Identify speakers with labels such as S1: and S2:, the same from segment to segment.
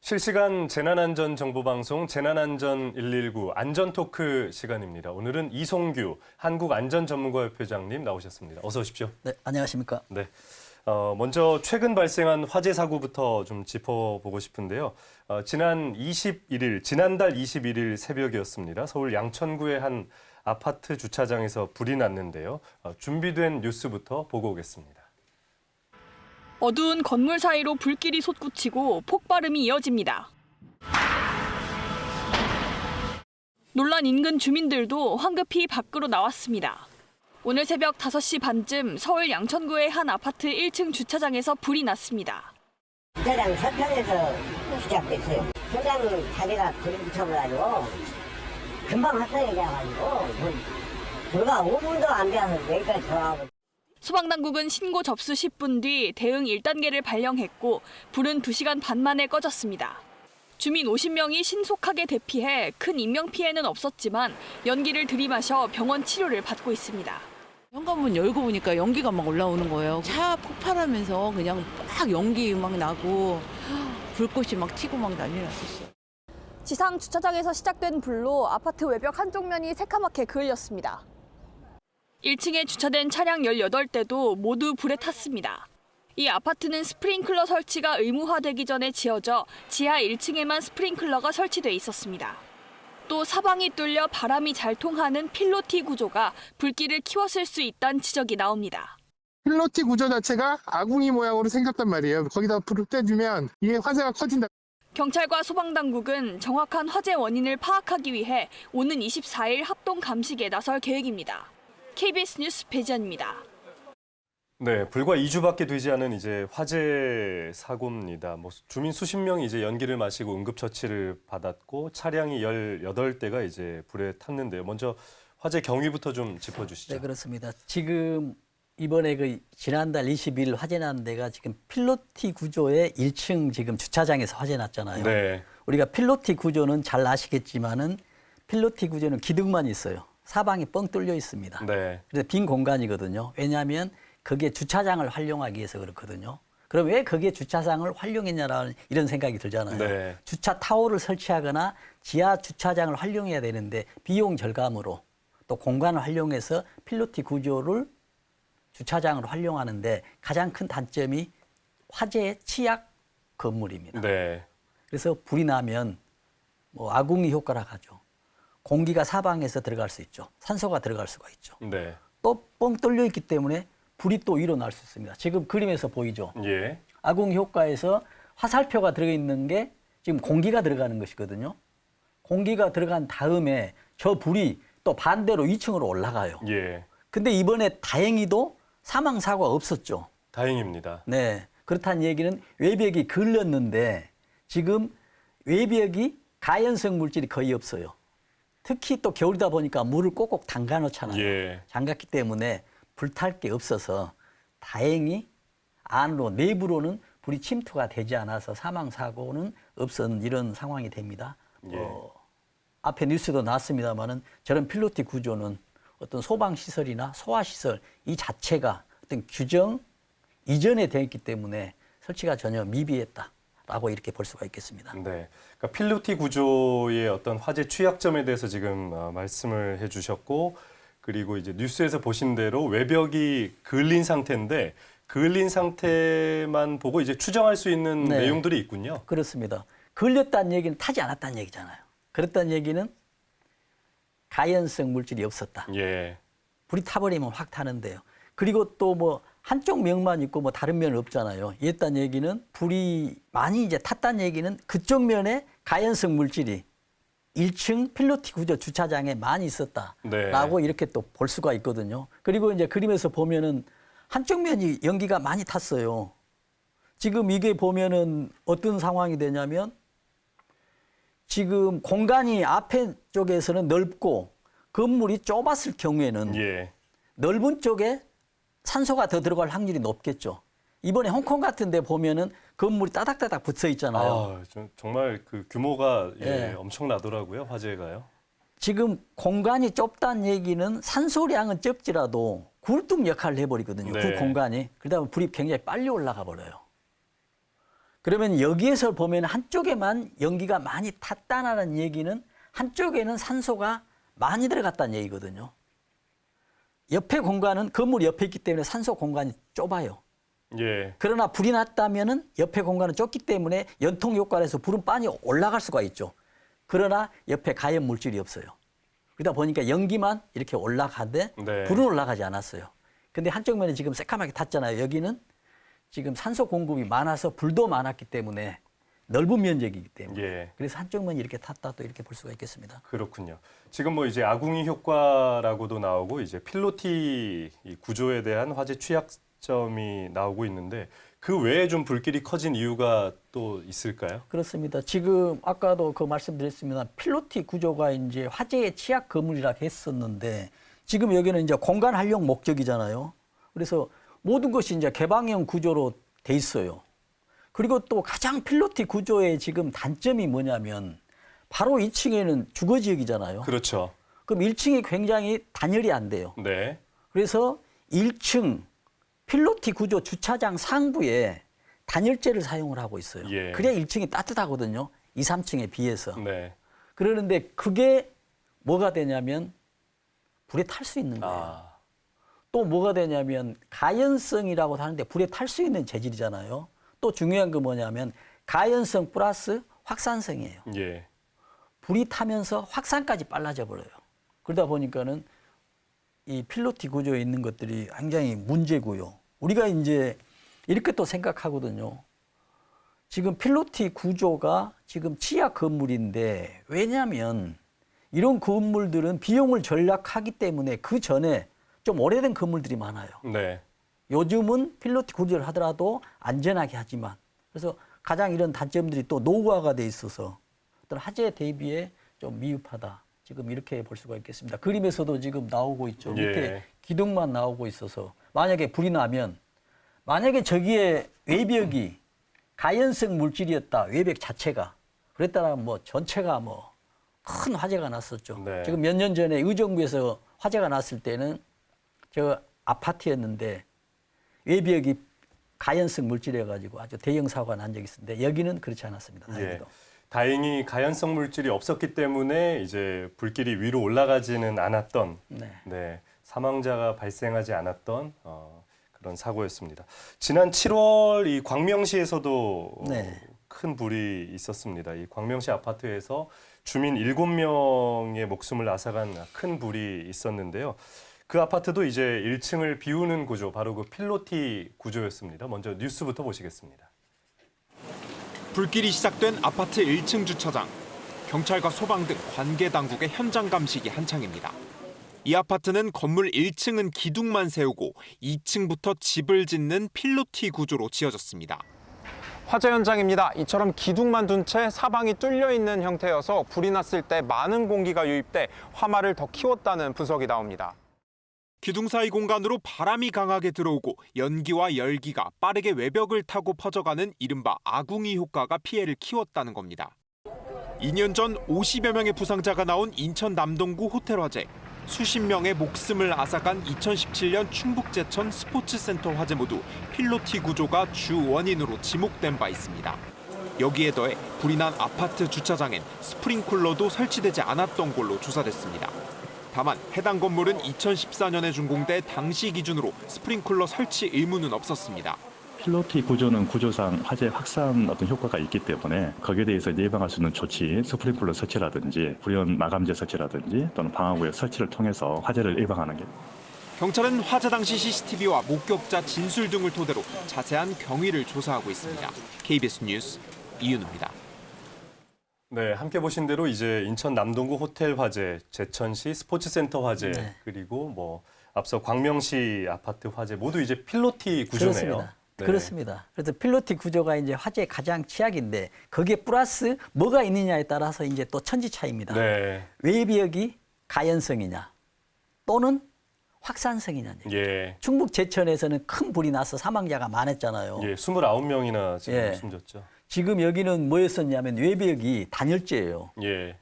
S1: 실시간 재난안전 정보방송 재난안전 119 안전토크 시간입니다. 오늘은 이송규 한국안전전문가협회장님 나오셨습니다. 어서 오십시오.
S2: 네, 안녕하십니까?
S1: 네. 먼저 최근 발생한 화재 사고부터 좀 짚어보고 싶은데요. 지난달 21일 새벽이었습니다. 서울 양천구의 한 아파트 주차장에서 불이 났는데요. 준비된 뉴스부터 보고 오겠습니다.
S3: 어두운 건물 사이로 불길이 솟구치고 폭발음이 이어집니다. 놀란 인근 주민들도 황급히 밖으로 나왔습니다. 오늘 새벽 5시 반쯤 서울 양천구의 한 아파트 1층 주차장에서 불이 났습니다.
S4: 주차장 서편에서 시작됐어요. 현장은 자기가 불을 붙여가지고 금방 확산이 돼가지고 불과 5분도 안 돼서 여기까지 돌아오고.
S3: 소방당국은 신고 접수 10분 뒤 대응 1단계를 발령했고 불은 2시간 반 만에 꺼졌습니다. 주민 50명이 신속하게 대피해 큰 인명피해는 없었지만 연기를 들이마셔 병원 치료를 받고 있습니다.
S5: 현관문 열고 보니까 연기가 막 올라오는 거예요. 차 폭발하면서 그냥 막 연기 막 나고 불꽃이 막 튀고 막 난리 났었어요.
S3: 지상 주차장에서 시작된 불로 아파트 외벽 한쪽 면이 새카맣게 그을렸습니다. 1층에 주차된 차량 18대도 모두 불에 탔습니다. 이 아파트는 스프링클러 설치가 의무화되기 전에 지어져 지하 1층에만 스프링클러가 설치돼 있었습니다. 또 사방이 뚫려 바람이 잘 통하는 필로티 구조가 불길을 키웠을 수 있다는 지적이 나옵니다.
S6: 필로티 구조 자체가 아궁이 모양으로 생겼단 말이에요. 거기다 불을 떼주면 이게 화재가 커진다.
S3: 경찰과 소방당국은 정확한 화재 원인을 파악하기 위해 오는 24일 합동 감식에 나설 계획입니다. KBS 뉴스 배지연입니다.
S1: 네, 불과 2주밖에 되지 않은 이제 화재 사고입니다. 주민 수십 명이 이제 연기를 마시고 응급처치를 받았고 차량이 18대가 이제 불에 탔는데요. 먼저 화재 경위부터 좀 짚어주시죠.
S2: 네, 그렇습니다. 지금 이번에 지난달 20일 화재 난 데가 지금 필로티 구조의 1층 지금 주차장에서 화재 났잖아요.
S1: 네.
S2: 우리가 필로티 구조는 잘 아시겠지만은 필로티 구조는 기둥만 있어요. 사방이 뻥 뚫려 있습니다.
S1: 네.
S2: 그래서 빈 공간이거든요. 왜냐하면 그게 주차장을 활용하기 위해서 그렇거든요. 그럼 왜 그게 주차장을 활용했냐라는 이런 생각이 들잖아요.
S1: 네.
S2: 주차 타워를 설치하거나 지하 주차장을 활용해야 되는데 비용 절감으로 또 공간을 활용해서 필로티 구조를 주차장으로 활용하는데 가장 큰 단점이 화재의 취약 건물입니다.
S1: 네.
S2: 그래서 불이 나면 아궁이 효과라 하죠. 공기가 사방에서 들어갈 수 있죠. 산소가 들어갈 수가 있죠.
S1: 네.
S2: 또 뻥 뚫려 있기 때문에 불이 또 일어날 수 있습니다. 지금 그림에서 보이죠.
S1: 예.
S2: 아궁이 효과에서 화살표가 들어있는 게 지금 공기가 들어가는 것이거든요. 공기가 들어간 다음에 저 불이 또 반대로 2층으로 올라가요.
S1: 예.
S2: 근데 이번에 다행히도 사망 사고가 없었죠.
S1: 다행입니다.
S2: 네. 그렇다는 얘기는 외벽이 걸렸는데 지금 외벽이 가연성 물질이 거의 없어요. 특히 또 겨울이다 보니까 물을 꼭꼭 담가 놓잖아요.
S1: 예.
S2: 잠갔기 때문에 불탈 게 없어서 다행히 안으로 내부로는 불이 침투가 되지 않아서 사망 사고는 없었는 이런 상황이 됩니다.
S1: 예.
S2: 앞에 뉴스도 나왔습니다만은 저런 필로티 구조는 어떤 소방 시설이나 소화 시설 이 자체가 어떤 규정 이전에 되어 있기 때문에 설치가 전혀 미비했다라고 이렇게 볼 수가 있겠습니다.
S1: 네. 그러니까 필로티 구조의 어떤 화재 취약점에 대해서 지금 말씀을 해주셨고, 그리고 이제 뉴스에서 보신 대로 외벽이 그을린 상태인데 그을린 상태만 보고 이제 추정할 수 있는
S2: 네.
S1: 내용들이 있군요.
S2: 그렇습니다. 걸렸다는 얘기는 타지 않았다는 얘기잖아요. 그랬다는 얘기는 가연성 물질이 없었다.
S1: 예.
S2: 불이 타버리면 확 타는데요. 그리고 또 한쪽 면만 있고 다른 면은 없잖아요. 이랬다는 얘기는 불이 많이 이제 탔다는 얘기는 그쪽 면에 가연성 물질이 1층 필로티 구조 주차장에 많이 있었다라고
S1: 네.
S2: 이렇게 또 볼 수가 있거든요. 그리고 이제 그림에서 보면은 한쪽 면이 연기가 많이 탔어요. 지금 이게 보면은 어떤 상황이 되냐면 지금 공간이 앞에 쪽에서는 넓고 건물이 좁았을 경우에는
S1: 예.
S2: 넓은 쪽에 산소가 더 들어갈 확률이 높겠죠. 이번에 홍콩 같은 데 보면은 건물이 따닥따닥 붙어 있잖아요.
S1: 정말 그 규모가
S2: 예.
S1: 엄청나더라고요, 화재가요.
S2: 지금 공간이 좁다는 얘기는 산소량은 적지라도 굴뚝 역할을 해버리거든요.
S1: 네.
S2: 그 공간이. 그러다 보면 불이 굉장히 빨리 올라가 버려요. 그러면 여기에서 보면 한쪽에만 연기가 많이 탔다는 얘기는 한쪽에는 산소가 많이 들어갔다는 얘기거든요. 옆에 공간은 건물 옆에 있기 때문에 산소 공간이 좁아요.
S1: 예.
S2: 그러나 불이 났다면은 옆에 공간은 좁기 때문에 연통 효과를 해서 불은 빨리 올라갈 수가 있죠. 그러나 옆에 가연 물질이 없어요. 그러다 보니까 연기만 이렇게 올라가되
S1: 네.
S2: 불은 올라가지 않았어요. 근데 한쪽 면에 지금 새까맣게 탔잖아요. 여기는 지금 산소 공급이 많아서 불도 많았기 때문에 넓은 면적이기 때문에
S1: 예.
S2: 그래서 한쪽 면이 이렇게 탔다 또 이렇게 볼 수가 있겠습니다.
S1: 그렇군요. 지금 뭐 이제 아궁이 효과라고도 나오고 이제 필로티 이 구조에 대한 화재 취약점이 나오고 있는데 그 외에 좀 불길이 커진 이유가 또 있을까요?
S2: 그렇습니다. 지금 아까도 그 말씀드렸습니다. 필로티 구조가 이제 화재의 취약 건물이라고 했었는데 지금 여기는 이제 공간 활용 목적이잖아요. 그래서 모든 것이 이제 개방형 구조로 돼 있어요. 그리고 또 가장 필로티 구조의 지금 단점이 뭐냐면 바로 2층에는 주거 지역이잖아요.
S1: 그렇죠.
S2: 그럼 1층이 굉장히 단열이 안 돼요.
S1: 네.
S2: 그래서 1층 필로티 구조 주차장 상부에 단열재를 사용을 하고 있어요.
S1: 예.
S2: 그래야 1층이 따뜻하거든요. 2, 3층에 비해서.
S1: 네.
S2: 그러는데 그게 뭐가 되냐면 불에 탈 수 있는 거예요.
S1: 아.
S2: 또 뭐가 되냐면 가연성이라고 하는데 불에 탈 수 있는 재질이잖아요. 또 중요한 거 뭐냐면 가연성 플러스 확산성이에요.
S1: 예.
S2: 불이 타면서 확산까지 빨라져 버려요. 그러다 보니까는 이 필로티 구조에 있는 것들이 굉장히 문제고요. 우리가 이제 이렇게 또 생각하거든요. 지금 필로티 구조가 지금 취약 건물인데 왜냐하면 이런 건물들은 비용을 절약하기 때문에 그 전에 좀 오래된 건물들이 많아요.
S1: 네.
S2: 요즘은 필로티 구조를 하더라도 안전하게 하지만 그래서 가장 이런 단점들이 또 노후화가 돼 있어서 어떤 화재 대비에 좀 미흡하다. 지금 이렇게 볼 수가 있겠습니다. 그림에서도 지금 나오고 있죠.
S1: 예.
S2: 밑에 기둥만 나오고 있어서 만약에 불이 나면 만약에 저기에 외벽이 가연성 물질이었다. 외벽 자체가 그랬다면 뭐 전체가 뭐 큰 화재가 났었죠.
S1: 네.
S2: 지금 몇 년 전에 의정부에서 화재가 났을 때는 저 아파트였는데 외벽이 가연성 물질이어가지고 아주 대형 사고가 난 적이 있었는데 여기는 그렇지 않았습니다.
S1: 예.
S2: 다행히도.
S1: 다행히 가연성 물질이 없었기 때문에 이제 불길이 위로 올라가지는 않았던
S2: 네.
S1: 네, 사망자가 발생하지 않았던 그런 사고였습니다. 지난 7월 이 광명시에서도
S2: 네.
S1: 큰 불이 있었습니다. 이 광명시 아파트에서 주민 7명의 목숨을 앗아간 큰 불이 있었는데요. 그 아파트도 이제 1층을 비우는 구조, 바로 그 필로티 구조였습니다. 먼저 뉴스부터 보시겠습니다.
S7: 불길이 시작된 아파트 1층 주차장. 경찰과 소방 등 관계 당국의 현장 감식이 한창입니다. 이 아파트는 건물 1층은 기둥만 세우고 2층부터 집을 짓는 필로티 구조로 지어졌습니다. 화재 현장입니다. 이처럼 기둥만 둔 채 사방이 뚫려 있는 형태여서 불이 났을 때 많은 공기가 유입돼 화마를 더 키웠다는 분석이 나옵니다. 기둥 사이 공간으로 바람이 강하게 들어오고 연기와 열기가 빠르게 외벽을 타고 퍼져가는 이른바 아궁이 효과가 피해를 키웠다는 겁니다. 2년 전 50여 명의 부상자가 나온 인천 남동구 호텔 화재. 수십 명의 목숨을 앗아간 2017년 충북제천 스포츠센터 화재 모두 필로티 구조가 주 원인으로 지목된 바 있습니다. 여기에 더해 불이 난 아파트 주차장엔 스프링클러도 설치되지 않았던 걸로 조사됐습니다. 다만 해당 건물은 2014년에 준공돼 당시 기준으로 스프링클러 설치 의무는 없었습니다.
S8: 필로티 구조는 구조상 화재 확산 어떤 효과가 있기 때문에 거기에 대해서 예방할 수 있는 조치, 스프링클러 설치라든지 불연 마감재 설치라든지 또는 방화구역 설치를 통해서 화재를 예방하는 게.
S7: 경찰은 화재 당시 CCTV와 목격자 진술 등을 토대로 자세한 경위를 조사하고 있습니다. KBS 뉴스 이윤우입니다.
S1: 네, 함께 보신 대로 이제 인천 남동구 호텔 화재, 제천시 스포츠센터 화재,
S2: 네.
S1: 그리고 뭐 앞서 광명시 아파트 화재 모두 이제 필로티 구조네요.
S2: 그렇습니다.
S1: 네.
S2: 그렇습니다. 그래서 필로티 구조가 이제 화재의 가장 취약인데 거기에 플러스 뭐가 있느냐에 따라서 이제 또 천지 차이입니다.
S1: 네.
S2: 외벽이 가연성이냐 또는 확산성이냐.
S1: 예.
S2: 충북 제천에서는 큰 불이 나서 사망자가 많았잖아요.
S1: 예, 29명이나 지금
S2: 예.
S1: 숨졌죠.
S2: 지금 여기는 뭐였었냐면 외벽이 단열재예요.
S1: 예.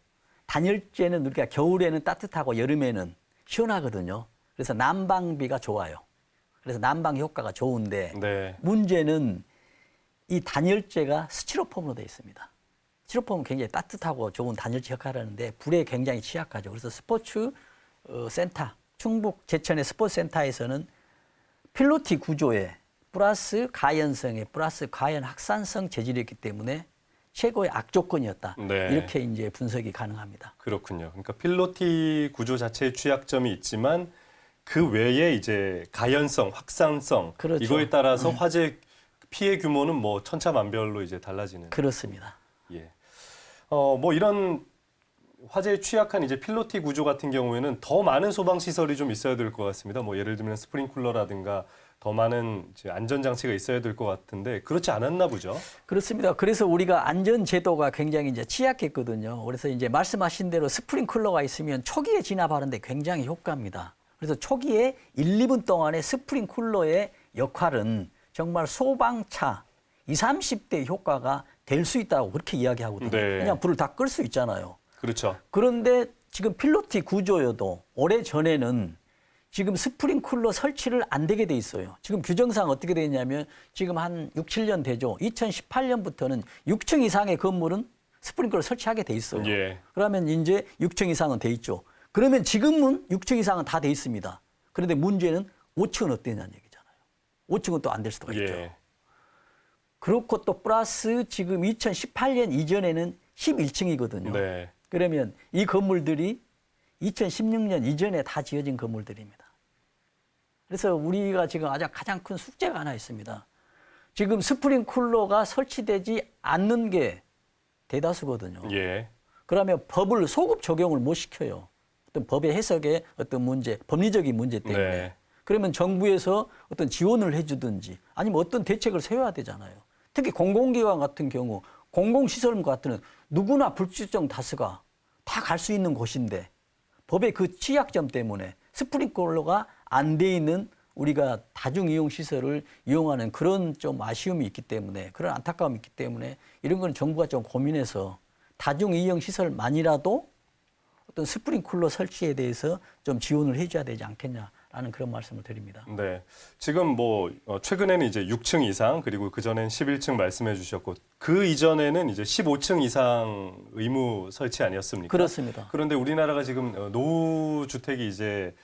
S2: 단열재는 우리가 겨울에는 따뜻하고 여름에는 시원하거든요. 그래서 난방비가 좋아요. 그래서 난방 효과가 좋은데
S1: 네.
S2: 문제는 이 단열재가 스티로폼으로 되어 있습니다. 스티로폼은 굉장히 따뜻하고 좋은 단열재 역할을 하는데 불에 굉장히 취약하죠. 그래서 스포츠 센터, 충북 제천의 스포츠 센터에서는 필로티 구조에 플러스 가연성에 플러스 가연 확산성 재질이었기 때문에 최고의 악조건이었다.
S1: 네.
S2: 이렇게 이제 분석이 가능합니다.
S1: 그렇군요. 그러니까 필로티 구조 자체에 취약점이 있지만 그 외에 이제 가연성, 확산성
S2: 그렇죠.
S1: 이거에 따라서 화재 피해 규모는 뭐 천차만별로 이제 달라지는.
S2: 그렇습니다.
S1: 예. 뭐 이런 화재에 취약한 이제 필로티 구조 같은 경우에는 더 많은 소방 시설이 좀 있어야 될 것 같습니다. 뭐 예를 들면 스프링클러라든가 더 많은 이제 안전 장치가 있어야 될 것 같은데 그렇지 않았나 보죠.
S2: 그렇습니다. 그래서 우리가 안전 제도가 굉장히 이제 취약했거든요. 그래서 이제 말씀하신 대로 스프링클러가 있으면 초기에 진압하는데 굉장히 효과입니다. 그래서 초기에 1, 2분 동안의 스프링클러의 역할은 정말 소방차 20, 30대 효과가 될 수 있다고 그렇게 이야기하거든요.
S1: 네.
S2: 그냥 불을 다 끌 수 있잖아요.
S1: 그렇죠.
S2: 그런데 지금 필로티 구조여도 오래전에는 지금 스프링클러 설치를 안 되게 돼 있어요. 지금 규정상 어떻게 돼 있냐면 지금 한 6, 7년 되죠. 2018년부터는 6층 이상의 건물은 스프링클러 설치하게 돼 있어요.
S1: 예.
S2: 그러면 이제 6층 이상은 돼 있죠. 그러면 지금은 6층 이상은 다 돼 있습니다. 그런데 문제는 5층은 어땠냐는 얘기잖아요. 5층은 또 안 될 수도 있죠.
S1: 예.
S2: 그렇고 또 플러스 지금 2018년 이전에는 11층이거든요.
S1: 네.
S2: 그러면 이 건물들이 2016년 이전에 다 지어진 건물들입니다. 그래서 우리가 지금 가장 큰 숙제가 하나 있습니다. 지금 스프링클러가 설치되지 않는 게 대다수거든요.
S1: 예.
S2: 그러면 법을 소급 적용을 못 시켜요. 어떤 법의 해석에 어떤 문제, 법리적인 문제 때문에.
S1: 네.
S2: 그러면 정부에서 어떤 지원을 해주든지 아니면 어떤 대책을 세워야 되잖아요. 특히 공공기관 같은 경우, 공공시설 같은 경우는 누구나 불특정 다수가 다 갈 수 있는 곳인데 법의 그 취약점 때문에 스프링클러가 안 돼 있는 우리가 다중이용시설을 이용하는 그런 좀 아쉬움이 있기 때문에 그런 안타까움이 있기 때문에 이런 건 정부가 좀 고민해서 다중이용시설만이라도 어떤 스프링클러 설치에 대해서 좀 지원을 해줘야 되지 않겠냐라는 그런 말씀을 드립니다.
S1: 네. 지금 뭐 최근에는 이제 6층 이상 그리고 그전엔 11층 말씀해 주셨고 그 이전에는 이제 15층 이상 의무 설치 아니었습니까?
S2: 그렇습니다.
S1: 그런데 우리나라가 지금 노후 주택이 이제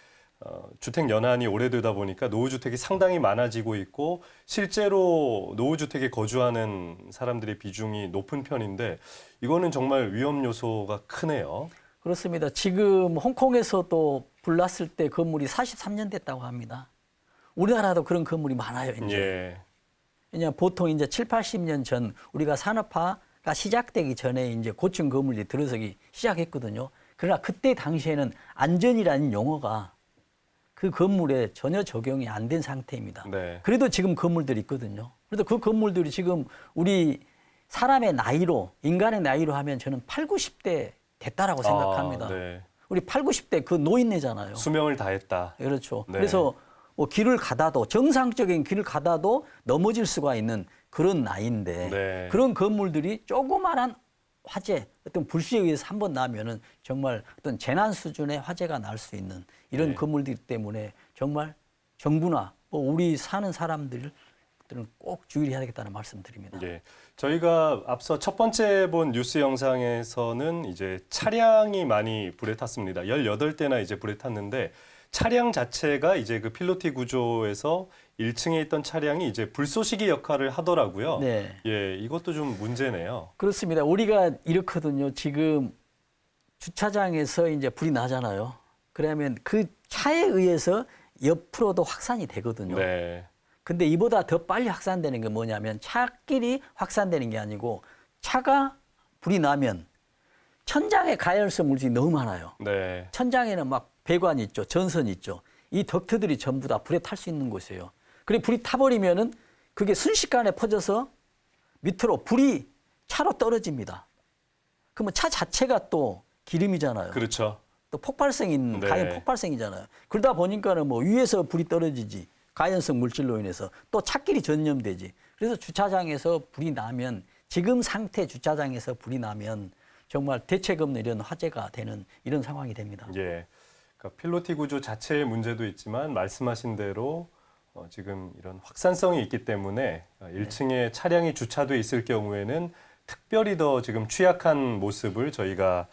S1: 주택 연한이 오래되다 보니까 노후 주택이 상당히 많아지고 있고 실제로 노후 주택에 거주하는 사람들의 비중이 높은 편인데 이거는 정말 위험 요소가 크네요.
S2: 그렇습니다. 지금 홍콩에서도 불 났을 때 건물이 43년 됐다고 합니다. 우리나라도 그런 건물이 많아요, 이제.
S1: 예.
S2: 왜냐하면 보통 이제 7, 80년 전 우리가 산업화가 시작되기 전에 이제 고층 건물이 들어서기 시작했거든요. 그러나 그때 당시에는 안전이라는 용어가 그 건물에 전혀 적용이 안 된 상태입니다.
S1: 네.
S2: 그래도 지금 건물들이 있거든요. 그래서 그 건물들이 지금 우리 사람의 나이로, 인간의 나이로 하면 저는 8, 90대 됐다라고 생각합니다.
S1: 네.
S2: 우리 8, 90대 그 노인네잖아요.
S1: 수명을 다했다.
S2: 그렇죠.
S1: 네.
S2: 그래서 뭐 길을 가다도 정상적인 길을 가다도 넘어질 수가 있는 그런 나이인데
S1: 네.
S2: 그런 건물들이 조그마한 화재, 어떤 불씨에 의해서 한번 나면은 정말 어떤 재난 수준의 화재가 날 수 있는 이런
S1: 네.
S2: 건물들 때문에 정말 정부나 뭐 우리 사는 사람들은 꼭 주의를 해야 되겠다는 말씀드립니다.
S1: 예. 저희가 앞서 첫 번째 본 뉴스 영상에서는 이제 차량이 많이 불에 탔습니다. 18대나 이제 불에 탔는데 차량 자체가 이제 그 필로티 구조에서 1층에 있던 차량이 이제 불쏘시개 역할을 하더라고요.
S2: 네.
S1: 예, 이것도 좀 문제네요.
S2: 그렇습니다. 우리가 이렇거든요. 지금 주차장에서 이제 불이 나잖아요. 그러면 그 차에 의해서 옆으로도 확산이 되거든요.
S1: 네.
S2: 근데 이보다 더 빨리 확산되는 게 뭐냐면 차끼리 확산되는 게 아니고 차가 불이 나면 천장에 가열성 물질이 너무 많아요.
S1: 네.
S2: 천장에는 막 배관이 있죠. 전선이 있죠. 이 덕트들이 전부 다 불에 탈 수 있는 곳이에요. 그리고 불이 타버리면은 그게 순식간에 퍼져서 밑으로 불이 차로 떨어집니다. 그러면 차 자체가 또 기름이잖아요.
S1: 그렇죠.
S2: 또 폭발성 있는
S1: 네.
S2: 가연 폭발성이잖아요. 그러다 보니까는 뭐 위에서 불이 떨어지지 가연성 물질로 인해서 또 차끼리 전염되지. 그래서 주차장에서 불이 나면 지금 상태 주차장에서 불이 나면 정말 대책 없는 이런 화재가 되는 이런 상황이 됩니다.
S1: 예. 그러니까 필로티 구조 자체의 문제도 있지만 말씀하신 대로 지금 이런 확산성이 있기 때문에 1층에 차량이 주차돼 있을 경우에는 특별히 더 지금 취약한 모습을 저희가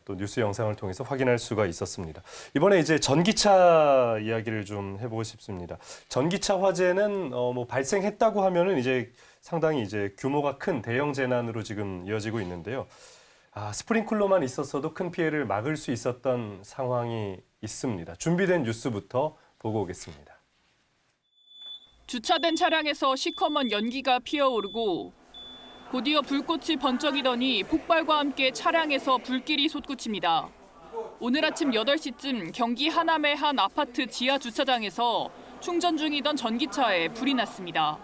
S1: 또 뉴스 영상을 통해서 확인할 수가 있었습니다. 이번에 이제 전기차 이야기를 좀 해보고 싶습니다. 전기차 화재는 뭐 발생했다고 하면은 이제 상당히 이제 규모가 큰 대형 재난으로 지금 이어지고 있는데요. 스프링클러만 있었어도 큰 피해를 막을 수 있었던 상황이 있습니다. 준비된 뉴스부터 보고 오겠습니다.
S3: 주차된 차량에서 시커먼 연기가 피어오르고 곧이어 불꽃이 번쩍이더니 폭발과 함께 차량에서 불길이 솟구칩니다. 오늘 아침 8시쯤 경기 하남의 한 아파트 지하 주차장에서 충전 중이던 전기차에 불이 났습니다.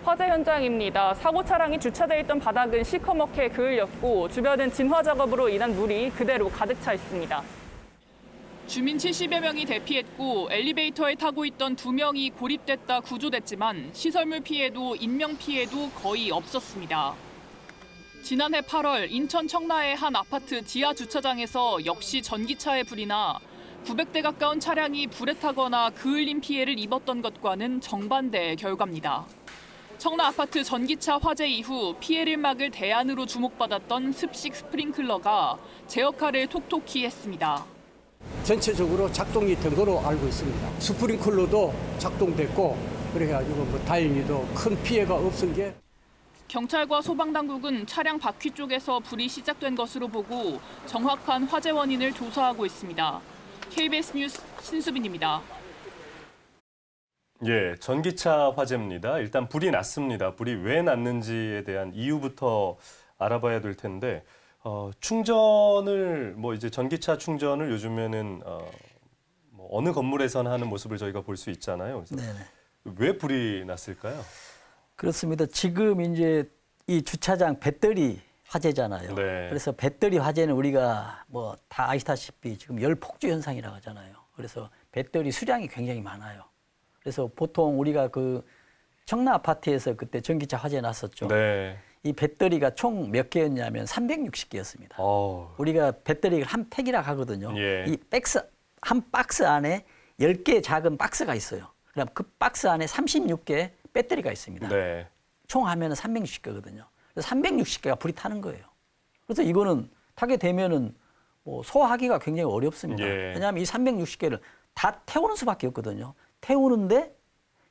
S3: 화재 현장입니다. 사고 차량이 주차돼 있던 바닥은 시커멓게 그을렸고 주변은 진화 작업으로 인한 물이 그대로 가득 차 있습니다. 주민 70여 명이 대피했고 엘리베이터에 타고 있던 2명이 고립됐다 구조됐지만 시설물 피해도 인명 피해도 거의 없었습니다. 지난해 8월 인천 청라의 한 아파트 지하 주차장에서 역시 전기차에 불이 나 900대 가까운 차량이 불에 타거나 그을린 피해를 입었던 것과는 정반대의 결과입니다. 청라 아파트 전기차 화재 이후 피해를 막을 대안으로 주목받았던 습식 스프링클러가 제 역할을 톡톡히 했습니다.
S9: 전체적으로 작동이 된 거로 알고 있습니다. 스프링클러도 작동됐고 그래가지고 뭐 다행히도 큰 피해가 없은 게.
S3: 경찰과 소방당국은 차량 바퀴 쪽에서 불이 시작된 것으로 보고 정확한 화재 원인을 조사하고 있습니다. KBS 뉴스 신수빈입니다.
S1: 예, 전기차 화재입니다. 일단 불이 났습니다. 불이 왜 났는지에 대한 이유부터 알아봐야 될 텐데 충전을 이제 전기차 충전을 요즘에는 뭐 어느 건물에서나 하는 모습을 저희가 볼 수 있잖아요. 그래서
S2: 네네.
S1: 왜 불이 났을까요?
S2: 그렇습니다. 지금 이제 이 주차장 배터리 화재잖아요.
S1: 네.
S2: 그래서 배터리 화재는 우리가 뭐 다 아시다시피 지금 열 폭주 현상이라고 하잖아요. 그래서 배터리 수량이 굉장히 많아요. 그래서 보통 우리가 그 청라 아파트에서 그때 전기차 화재 났었죠.
S1: 네.
S2: 이 배터리가 총 몇 개였냐면 360개였습니다. 우리가 배터리를 한 팩이라 하거든요.
S1: 예.
S2: 이 한 박스 안에 10개의 작은 박스가 있어요. 그럼 그 박스 안에 36개의 배터리가 있습니다.
S1: 네.
S2: 총 하면은 360개거든요. 그래서 360개가 불이 타는 거예요. 그래서 이거는 타게 되면은 뭐 소화하기가 굉장히 어렵습니다.
S1: 예.
S2: 왜냐하면 이 360개를 다 태우는 수밖에 없거든요. 태우는데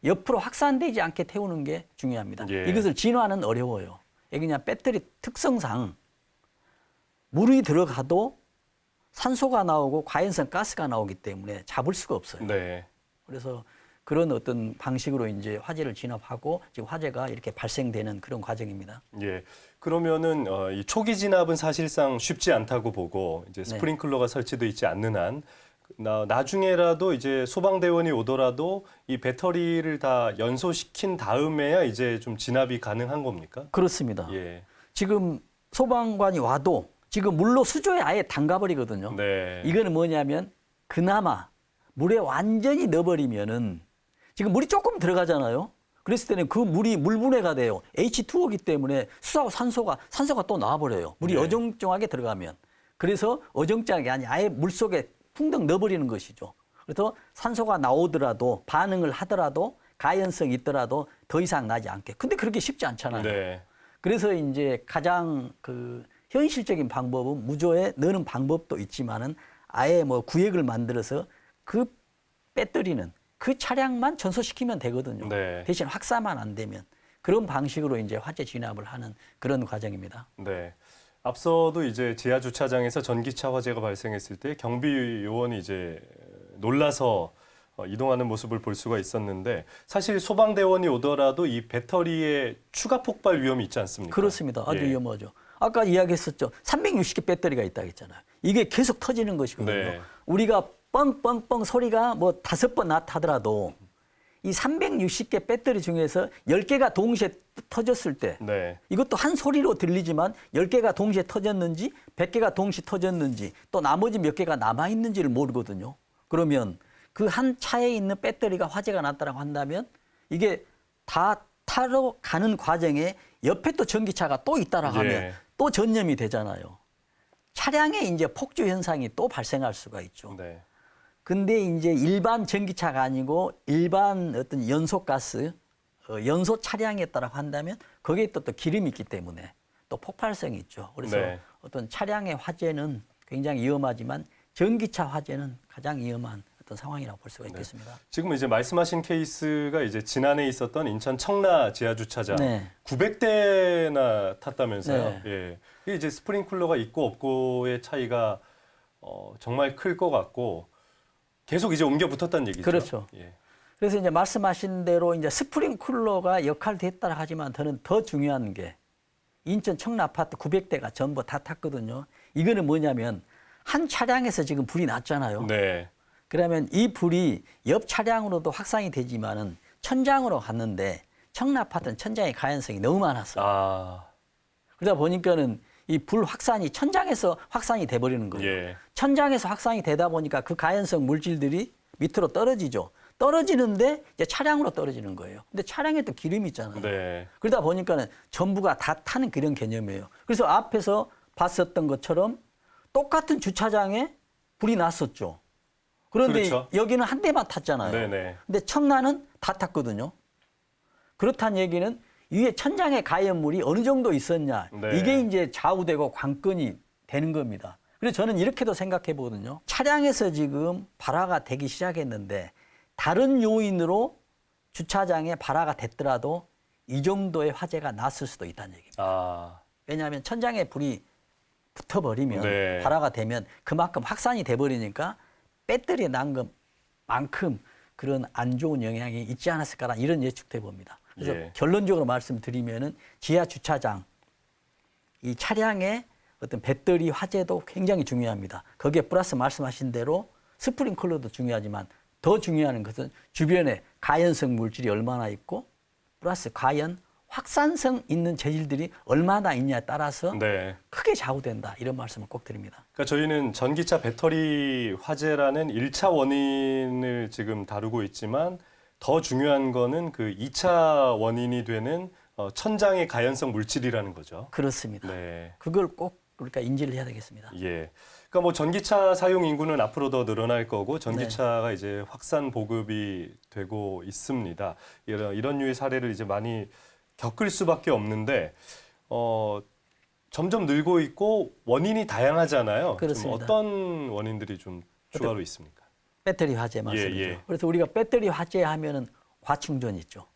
S2: 옆으로 확산되지 않게 태우는 게 중요합니다.
S1: 예.
S2: 이것을 진화는 어려워요. 이게 그냥 배터리 특성상 물이 들어가도 산소가 나오고 과연성 가스가 나오기 때문에 잡을 수가 없어요.
S1: 네.
S2: 그래서 그런 어떤 방식으로 이제 화재를 진압하고 지금 화재가 이렇게 발생되는 그런 과정입니다.
S1: 예. 그러면은 이 초기 진압은 사실상 쉽지 않다고 보고 이제 스프링클러가 설치되어 있지 않는 한 나중에라도 이제 소방대원이 오더라도 이 배터리를 다 연소시킨 다음에야 이제 좀 진압이 가능한 겁니까?
S2: 그렇습니다.
S1: 예.
S2: 지금 소방관이 와도 지금 물로 수조에 아예 담가버리거든요.
S1: 네.
S2: 이거는 뭐냐면 그나마 물에 완전히 넣어버리면은 지금 물이 조금 들어가잖아요. 그랬을 때는 그 물이 물분해가 돼요. H2O이기 때문에 수소하고 산소가 또 나와버려요. 물이
S1: 네.
S2: 어정쩡하게 들어가면. 그래서 어정쩡하게 아니 아예 물속에 풍덩 넣어버리는 것이죠. 그래서 산소가 나오더라도 반응을 하더라도 가연성이 있더라도 더 이상 나지 않게. 근데 그렇게 쉽지 않잖아요.
S1: 네.
S2: 그래서 이제 가장 그 현실적인 방법은 무조에 넣는 방법도 있지만은 아예 뭐 구역을 만들어서 그 배터리는 그 차량만 전소시키면 되거든요.
S1: 네.
S2: 대신 확산만 안 되면 그런 방식으로 이제 화재 진압을 하는 그런 과정입니다.
S1: 네. 앞서도 이제 지하 주차장에서 전기차 화재가 발생했을 때 경비 요원이 이제 놀라서 이동하는 모습을 볼 수가 있었는데 사실 소방대원이 오더라도 이 배터리에 추가 폭발 위험이 있지 않습니까?
S2: 그렇습니다. 아주
S1: 예.
S2: 위험하죠. 아까 이야기했었죠. 360개 배터리가 있다고 했잖아요. 이게 계속 터지는 것이거든요.
S1: 네.
S2: 우리가 뻥뻥뻥 소리가 뭐 5번 나타더라도 이 360개 배터리 중에서 10개가 동시에 터졌을 때
S1: 네.
S2: 이것도 한 소리로 들리지만 10개가 동시에 터졌는지 100개가 동시에 터졌는지 또 나머지 몇 개가 남아있는지를 모르거든요. 그러면 그 한 차에 있는 배터리가 화재가 났다고 한다면 이게 다 타러 가는 과정에 옆에 또 전기차가 또 있다라 하면
S1: 예.
S2: 또 전염이 되잖아요. 차량에 이제 폭주 현상이 또 발생할 수가 있죠.
S1: 네.
S2: 근데 이제 일반 전기차가 아니고 일반 어떤 연소가스, 연소 차량에 따라 한다면 거기에 또 기름이 있기 때문에 또 폭발성이 있죠. 그래서
S1: 네.
S2: 어떤 차량의 화재는 굉장히 위험하지만 전기차 화재는 가장 위험한 어떤 상황이라고 볼 수가 있겠습니다.
S1: 지금 이제 말씀하신 케이스가 이제 지난해 있었던 인천 청라 지하주차장
S2: 네.
S1: 900대나 탔다면서요.
S2: 네.
S1: 예. 이게 이제 스프링클러가 있고 없고의 차이가 정말 클 것 같고 계속 이제 옮겨 붙었다는 얘기죠.
S2: 그렇죠.
S1: 예.
S2: 그래서 이제 말씀하신 대로 이제 스프링클러가 역할을 했다 하지만 저는 더 중요한 게 인천 청라 아파트 900대가 전부 다 탔거든요. 이거는 뭐냐면 한 차량에서 지금 불이 났잖아요.
S1: 네.
S2: 그러면 이 불이 옆 차량으로도 확산이 되지만은 천장으로 갔는데 청라 아파트는 천장의 가연성이 너무 많았어요.
S1: 아,
S2: 그러다 보니까는 이 불 확산이 천장에서 확산이 돼버리는 거예요.
S1: 예.
S2: 천장에서 확산이 되다 보니까 그 가연성 물질들이 밑으로 떨어지죠. 떨어지는데 이제 차량으로 떨어지는 거예요. 근데 차량에 또 기름이 있잖아요.
S1: 네.
S2: 그러다 보니까는 전부가 다 타는 그런 개념이에요. 그래서 앞에서 봤었던 것처럼 똑같은 주차장에 불이 났었죠. 그런데
S1: 그렇죠.
S2: 여기는 한 대만 탔잖아요.
S1: 네네.
S2: 근데 청라는 다 탔거든요. 그렇다는 얘기는 위에 천장에 가연물이 어느 정도 있었냐.
S1: 네.
S2: 이게 이제 좌우되고 관건이 되는 겁니다. 그래서 저는 이렇게도 생각해 보거든요. 차량에서 지금 발화가 되기 시작했는데 다른 요인으로 주차장에 발화가 됐더라도 이 정도의 화재가 났을 수도 있다는 얘기입니다.
S1: 아,
S2: 왜냐하면 천장에 불이 붙어버리면
S1: 네.
S2: 발화가 되면 그만큼 확산이 돼버리니까 배터리에 난 것만큼 그런 안 좋은 영향이 있지 않았을까라 이런 예측도 해봅니다. 그래서
S1: 예.
S2: 결론적으로 말씀드리면은 지하 주차장 이 차량의 어떤 배터리 화재도 굉장히 중요합니다. 거기에 플러스 말씀하신 대로 스프링클러도 중요하지만 더 중요한 것은 주변에 가연성 물질이 얼마나 있고 플러스 가연 확산성 있는 재질들이 얼마나 있냐에 따라서
S1: 네.
S2: 크게 좌우된다. 이런 말씀을 꼭 드립니다.
S1: 그러니까 저희는 전기차 배터리 화재라는 1차 원인을 지금 다루고 있지만 더 중요한 거는 그 2차 원인이 되는 천장의 가연성 물질이라는 거죠.
S2: 그렇습니다.
S1: 네.
S2: 그걸 꼭 그러니까 인지를 해야 되겠습니다.
S1: 예. 그러니까 뭐 전기차 사용 인구는 앞으로 더 늘어날 거고 전기차가 이제 확산 보급이 되고 있습니다. 이런 류의 사례를 이제 많이 겪을 수밖에 없는데 점점 늘고 있고 원인이 다양하잖아요. 좀
S2: 그렇습니다.
S1: 어떤 원인들이 좀 추가로 있습니까?
S2: 배터리 화재 말씀이죠.
S1: 예.
S2: 그래서 우리가 배터리 화재 하면은 과충전 있죠.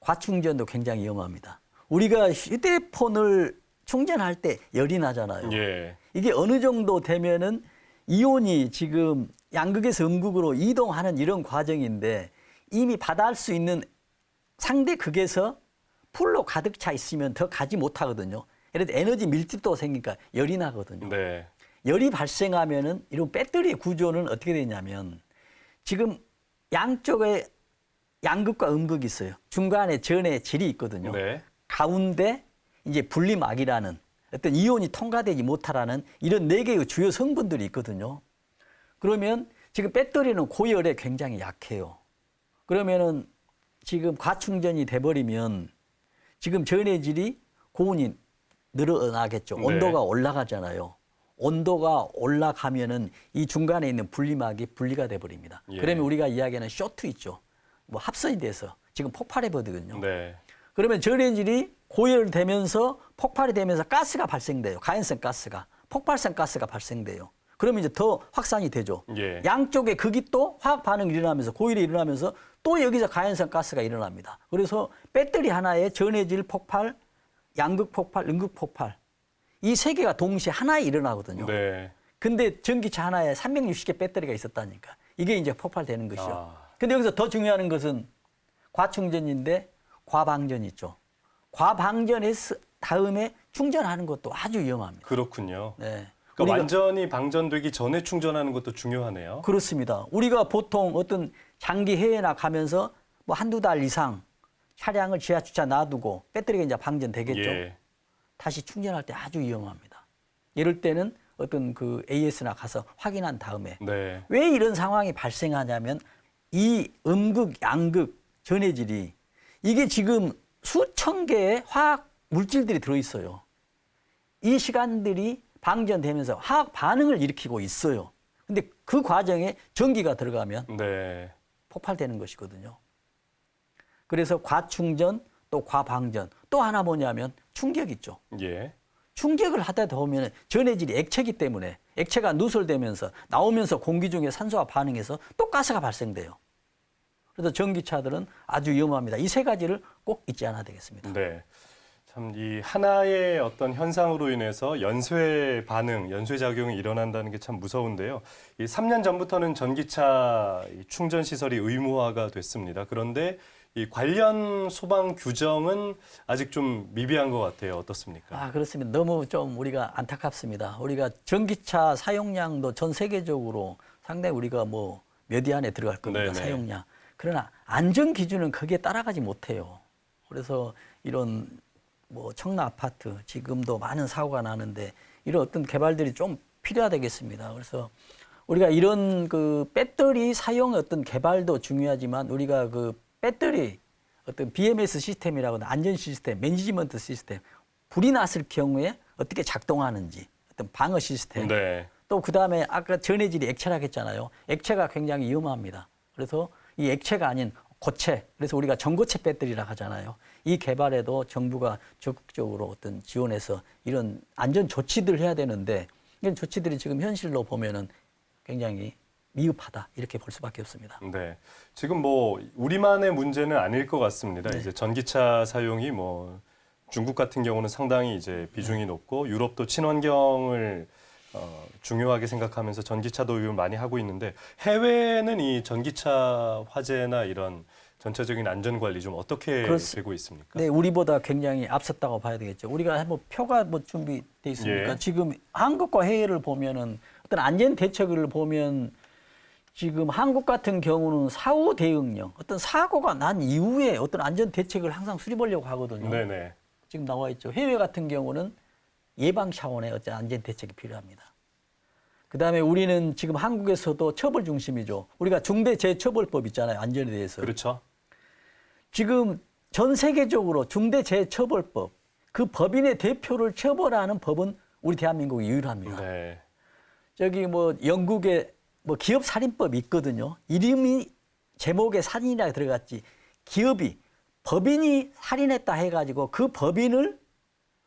S2: 과충전도 굉장히 위험합니다. 우리가 휴대폰을 충전할 때 열이 나잖아요.
S1: 예.
S2: 이게 어느 정도 되면은 이온이 지금 양극에서 음극으로 이동하는 이런 과정인데 이미 받아할 수 있는 상대 극에서 풀로 가득 차 있으면 더 가지 못하거든요. 예를 들어 에너지 밀집도가 생기니까 열이 나거든요.
S1: 네.
S2: 열이 발생하면은 이런 배터리의 구조는 어떻게 되냐면 지금 양쪽에 양극과 음극이 있어요. 중간에 전에 질이 있거든요.
S1: 네.
S2: 가운데 이제 분리막이라는 어떤 이온이 통과되지 못하라는 이런 4개의 주요 성분들이 있거든요. 그러면 지금 배터리는 고열에 굉장히 약해요. 그러면은 지금 과충전이 돼버리면 지금 전해질이 고온이 늘어나겠죠.
S1: 네.
S2: 온도가 올라가잖아요. 온도가 올라가면은 이 중간에 있는 분리막이 분리가 돼버립니다.
S1: 예.
S2: 그러면 우리가 이야기하는 쇼트 있죠. 뭐 합선이 돼서 지금 폭발해 버리거든요.
S1: 네.
S2: 그러면 전해질이 고열되면서 폭발이 되면서 가스가 발생돼요. 가연성 가스가. 폭발성 가스가 발생돼요. 그러면 이제 더 확산이 되죠.
S1: 예.
S2: 양쪽에 극이 또 화학 반응이 일어나면서 고열이 일어나면서 또 여기서 가연성 가스가 일어납니다. 그래서 배터리 하나에 전해질 폭발, 양극 폭발, 음극 폭발 이 3개가 동시에 하나에 일어나거든요.
S1: 네.
S2: 근데 전기차 하나에 360개 배터리가 있었다니까. 이게 이제 폭발되는 것이죠.
S1: 아.
S2: 근데 여기서 더 중요한 것은 과충전인데 과방전 있죠. 과방전해서 다음에 충전하는 것도 아주 위험합니다.
S1: 그렇군요.
S2: 네.
S1: 그러니까
S2: 우리가
S1: 완전히 방전되기 전에 충전하는 것도 중요하네요.
S2: 그렇습니다. 우리가 보통 어떤 장기 해외나 가면서 뭐 한두 달 이상 차량을 지하 주차 놔두고 배터리가 이제 방전되겠죠.
S1: 예.
S2: 다시 충전할 때 아주 위험합니다. 이럴 때는 어떤 그 AS나 가서 확인한 다음에
S1: 네.
S2: 왜 이런 상황이 발생하냐면 이 음극, 양극, 전해질이 이게 지금 수천 개의 화학 물질들이 들어있어요. 이 시간들이 방전되면서 화학 반응을 일으키고 있어요. 근데 그 과정에 전기가 들어가면
S1: 네.
S2: 폭발되는 것이거든요. 그래서 과충전 또 과방전 또 하나 뭐냐면 충격 있죠.
S1: 예.
S2: 충격을 하다 보면 전해질이 액체이기 때문에 액체가 누설되면서 나오면서 공기 중에 산소와 반응해서 또 가스가 발생돼요. 그래서 전기차들은 아주 위험합니다. 이 세 가지를 꼭 잊지 않아야 되겠습니다.
S1: 네. 참 이 하나의 어떤 현상으로 인해서 연쇄 반응, 연쇄 작용이 일어난다는 게 참 무서운데요. 이 3년 전부터는 전기차 충전 시설이 의무화가 됐습니다. 그런데 이 관련 소방 규정은 아직 좀 미비한 것 같아요. 어떻습니까?
S2: 아, 그렇습니다. 너무 좀 우리가 안타깝습니다. 우리가 전기차 사용량도 전 세계적으로 상당히 우리가 뭐 몇 위 안에 들어갈 겁니다.
S1: 네네.
S2: 사용량. 그러나 안전 기준은 거기에 따라가지 못해요. 그래서 이런 뭐 청라 아파트 지금도 많은 사고가 나는데 이런 어떤 개발들이 좀 필요하겠습니다. 그래서 우리가 이런 그 배터리 사용의 어떤 개발도 중요하지만 우리가 그 배터리 어떤 BMS 시스템이라고 하는 안전 시스템, 매니지먼트 시스템, 불이 났을 경우에 어떻게 작동하는지 어떤 방어 시스템.
S1: 네.
S2: 또 그다음에 아까 전해질이 액체라고 했잖아요. 액체가 굉장히 위험합니다. 그래서 이 액체가 아닌 고체, 그래서 우리가 전고체 배터리라고 하잖아요. 이 개발에도 정부가 적극적으로 어떤 지원해서 이런 안전 조치들을 해야 되는데 이런 조치들이 지금 현실로 보면은 굉장히 미흡하다 이렇게 볼 수밖에 없습니다.
S1: 네. 지금 뭐 우리만의 문제는 아닐 것 같습니다.
S2: 네.
S1: 이제 전기차 사용이 뭐 중국 같은 경우는 상당히 이제 비중이 높고 유럽도 친환경을 중요하게 생각하면서 전기차 도입을 많이 하고 있는데 해외는 이 전기차 화재나 이런 전체적인 안전 관리 좀 어떻게 되고 있습니까?
S2: 네, 우리보다 굉장히 앞섰다고 봐야 되겠죠. 우리가 뭐 표가 뭐 준비돼 있습니까?
S1: 예.
S2: 지금 한국과 해외를 보면은 어떤 안전 대책을 보면 지금 한국 같은 경우는 사후 대응령, 어떤 사고가 난 이후에 어떤 안전 대책을 항상 수립하려고 하거든요.
S1: 네네.
S2: 지금 나와 있죠. 해외 같은 경우는 예방 차원의 어떤 안전 대책이 필요합니다. 그다음에 우리는 지금 한국에서도 처벌 중심이죠. 우리가 중대재해처벌법 있잖아요. 안전에 대해서.
S1: 그렇죠.
S2: 지금 전 세계적으로 중대재해처벌법, 그 법인의 대표를 처벌하는 법은 우리 대한민국이 유일합니다.
S1: 네.
S2: 저기 뭐 영국에 뭐 기업 살인법이 있거든요. 이름이 제목에 살인이라고 들어갔지. 기업이 법인이 살인했다 해가지고 그 법인을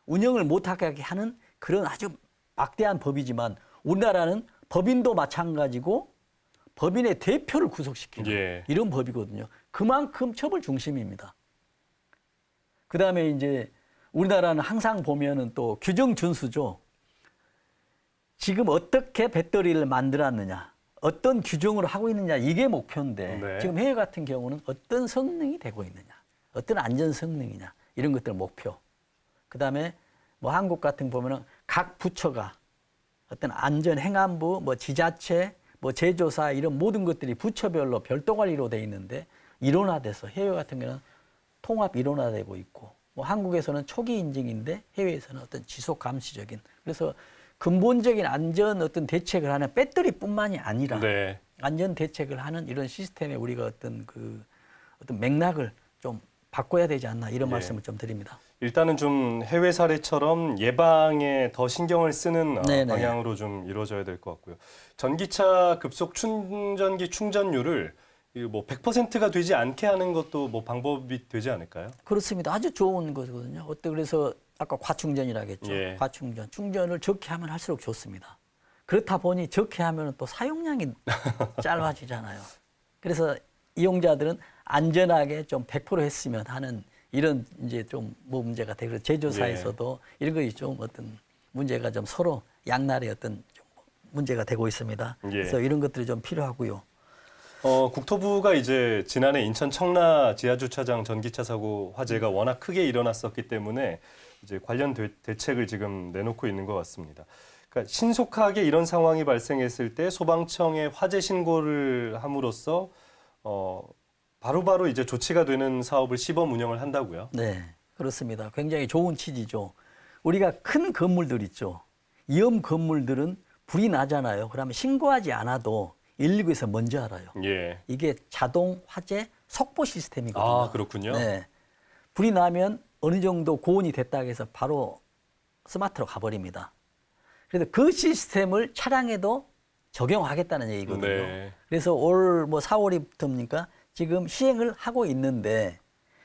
S2: 운영을 못하게 하는 그런 아주 막대한 법이지만 우리나라는 법인도 마찬가지고 법인의 대표를 구속시키는
S1: 예.
S2: 이런 법이거든요. 그만큼 처벌 중심입니다. 그다음에 이제 우리나라는 항상 보면은 또 규정 준수죠. 지금 어떻게 배터리를 만들었느냐, 어떤 규정으로 하고 있느냐 이게 목표인데
S1: 네.
S2: 지금 해외 같은 경우는 어떤 성능이 되고 있느냐, 어떤 안전 성능이냐 이런 것들 목표. 그다음에 뭐 한국 같은 보면은 각 부처가 어떤 안전 행안부, 뭐 지자체, 뭐 제조사 이런 모든 것들이 부처별로 별도 관리로 돼 있는데 일원화돼서 해외 같은 경우는 통합 일원화되고 있고 뭐 한국에서는 초기 인증인데 해외에서는 어떤 지속 감시적인 그래서 근본적인 안전 어떤 대책을 하는 배터리뿐만이 아니라
S1: 네.
S2: 안전 대책을 하는 이런 시스템에 우리가 어떤 그 어떤 맥락을 좀 바꿔야 되지 않나 이런
S1: 예.
S2: 말씀을 좀 드립니다.
S1: 일단은 좀 해외 사례처럼 예방에 더 신경을 쓰는
S2: 네네.
S1: 방향으로 좀 이루어져야 될 것 같고요. 전기차 급속 충전기 충전율을 뭐 100%가 되지 않게 하는 것도 뭐 방법이 되지 않을까요?
S2: 그렇습니다. 아주 좋은 거거든요. 어때 그래서 아까 과충전이라고 했죠.
S1: 예.
S2: 과충전. 충전을 적게 하면 할수록 좋습니다. 그렇다 보니 적게 하면 또 사용량이 짧아지잖아요. 그래서 이용자들은 안전하게 좀 100% 했으면 하는 이런 이제 좀 뭐 문제가 되고 제조사에서도 이런 것이 좀 어떤 문제가 좀 서로 양날의 어떤 좀 문제가 되고 있습니다.
S1: 예.
S2: 그래서 이런 것들이 좀 필요하고요.
S1: 국토부가 이제 지난해 인천 청라 지하주차장 전기차 사고 화재가 워낙 크게 일어났었기 때문에 이제 관련 대책을 지금 내놓고 있는 것 같습니다. 그러니까 신속하게 이런 상황이 발생했을 때 소방청에 화재 신고를 함으로써 바로바로 이제 조치가 되는 사업을 시범 운영을 한다고요?
S2: 네, 그렇습니다. 굉장히 좋은 취지죠. 우리가 큰 건물들 있죠. 위험 건물들은 불이 나잖아요. 그러면 신고하지 않아도 119에서 먼저 알아요.
S1: 예.
S2: 이게 자동 화재 속보 시스템이거든요.
S1: 아, 그렇군요.
S2: 네. 불이 나면 어느 정도 고온이 됐다고 해서 바로 스마트로 가버립니다. 그래서 그 시스템을 차량에도 적용하겠다는 얘기거든요.
S1: 네.
S2: 그래서 올 뭐 4월부터입니까? 지금 시행을 하고 있는데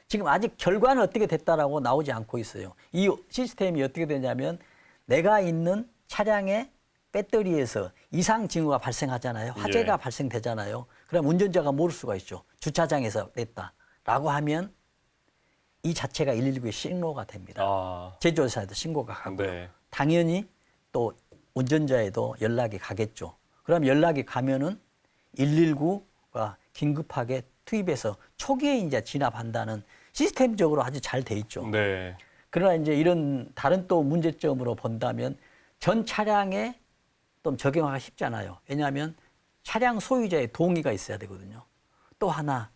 S2: 지금 아직 결과는 어떻게 됐다라고 나오지 않고 있어요. 이 시스템이 어떻게 되냐면 내가 있는 차량의 배터리에서 이상 징후가 발생하잖아요. 화재가
S1: 예.
S2: 발생되잖아요. 그럼 운전자가 모를 수가 있죠. 주차장에서 냈다라고 하면 이 자체가 119에 신고가 됩니다.
S1: 아,
S2: 제조사에도 신고가 가고요.
S1: 네.
S2: 당연히 또 운전자에도 연락이 가겠죠. 그럼 연락이 가면은 119가 긴급하게 투입해서 초기에 이제 진압한다는 시스템적으로 아주 잘 돼 있죠.
S1: 네.
S2: 그러나 이제 이런 다른 또 문제점으로 본다면 전 차량에 좀 적용하기가 쉽잖아요. 왜냐하면 차량 소유자의 동의가 있어야 되거든요. 또 하나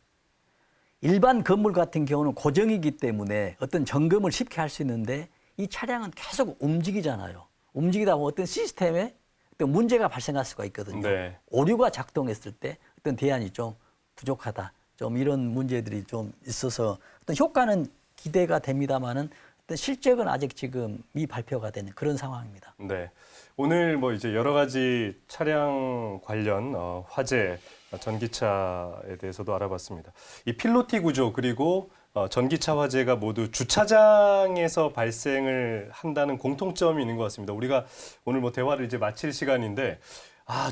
S2: 일반 건물 같은 경우는 고정이기 때문에 어떤 점검을 쉽게 할 수 있는데 이 차량은 계속 움직이잖아요. 움직이다 보면 어떤 시스템에 어떤 문제가 발생할 수가 있거든요.
S1: 네.
S2: 오류가 작동했을 때 어떤 대안이 좀 부족하다. 좀 이런 문제들이 좀 있어서 어떤 효과는 기대가 됩니다만은 어떤 실적은 아직 지금 미발표가 되는 그런 상황입니다.
S1: 네. 오늘 뭐 이제 여러 가지 차량 관련 화재, 전기차에 대해서도 알아봤습니다. 이 필로티 구조 그리고 전기차 화재가 모두 주차장에서 발생을 한다는 공통점이 있는 것 같습니다. 우리가 오늘 뭐 대화를 이제 마칠 시간인데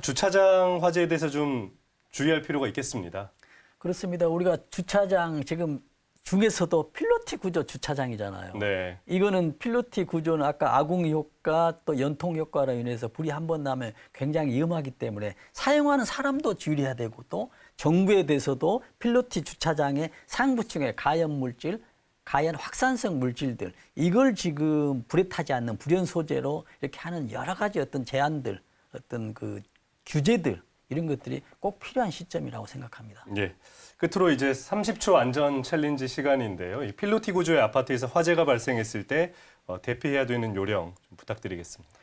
S1: 주차장 화재에 대해서 좀 주의할 필요가 있겠습니다.
S2: 그렇습니다. 우리가 주차장 지금 중에서도 필로티 구조 주차장이잖아요.
S1: 네.
S2: 이거는 필로티 구조는 아까 아궁이 효과 또 연통 효과로 인해서 불이 한 번 나면 굉장히 위험하기 때문에 사용하는 사람도 주의해야 되고 또 정부에 대해서도 필로티 주차장의 상부층의 가연 물질, 가연 확산성 물질들 이걸 지금 불에 타지 않는 불연 소재로 이렇게 하는 여러 가지 어떤 제한들, 어떤 그 규제들 이런 것들이 꼭 필요한 시점이라고 생각합니다.
S1: 예. 끝으로 이제 30초 안전 챌린지 시간인데요. 이 필로티 구조의 아파트에서 화재가 발생했을 때 대피해야 되는 요령 좀 부탁드리겠습니다.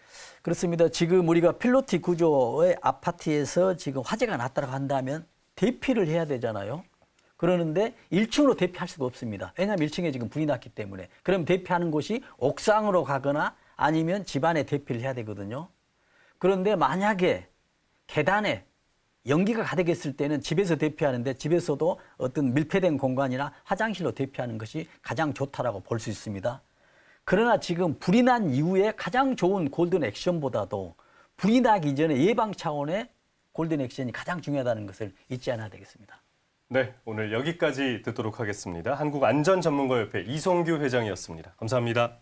S2: 그렇습니다. 지금 우리가 필로티 구조의 아파트에서 지금 화재가 났다고 한다면 대피를 해야 되잖아요. 그러는데 1층으로 대피할 수가 없습니다. 왜냐하면 1층에 지금 불이 났기 때문에. 그럼 대피하는 곳이 옥상으로 가거나 아니면 집안에 대피를 해야 되거든요. 그런데 만약에 계단에 연기가 가득했을 때는 집에서 대피하는데 집에서도 어떤 밀폐된 공간이나 화장실로 대피하는 것이 가장 좋다라고 볼 수 있습니다. 그러나 지금 불이 난 이후에 가장 좋은 골든 액션보다도 불이 나기 전에 예방 차원의 골든 액션이 가장 중요하다는 것을 잊지 않아야 되겠습니다.
S1: 네, 오늘 여기까지 듣도록 하겠습니다. 한국안전전문가협회 이송규 회장이었습니다. 감사합니다.